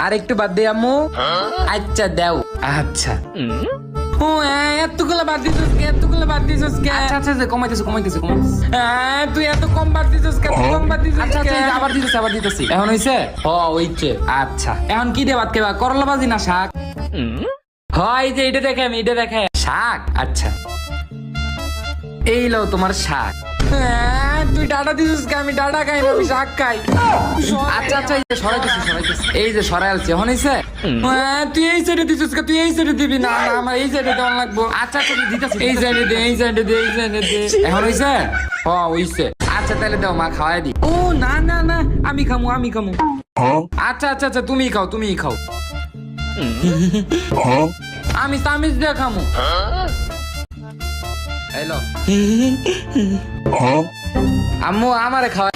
আর একটু বাদ দে আম্মু। আচ্ছা দাও। আচ্ছা ও এতগুলো বাদ দিছিস কে? এতগুলো বাদ দিছিস কে? আচ্ছা আচ্ছা কমাইতেছি তুই এত কম বাদ দিছিস কে? কম বাদ দিছিস আচ্ছা আচ্ছা আবার দিতেছি এখন হইছে? হইছে। আচ্ছা এখন কি দিয়ে ভাত খাবা? করলা ভাজি না শাক? হয় যে এটা দেখে শাক। আচ্ছা এই লও তোমার শাক। তুই ডাটা দিছিস কে? আমি ডাটা খাই না, আমি শাক খাই। আচ্ছা আচ্ছা এই যে সরাইতেছি এই যে সরাইলছি এখন হইছে? তুই এই সাইডে দিছিস কে? তুই এই সাইডে দিবি না, আমার এই সাইডে দেওয়া লাগবো। আচ্ছা আচ্ছা দিতেছি এই সাইডে দে এখন হইছে? হইছে। আচ্ছা তাহলে দাও মা খাওয়াই দি। ও না না না আমি খামু আচ্ছা আচ্ছা আচ্ছা তুমি খাও আমি তামিজ দিয়ে খামু। হ্যালো আম্মু আমারে খাওয়াই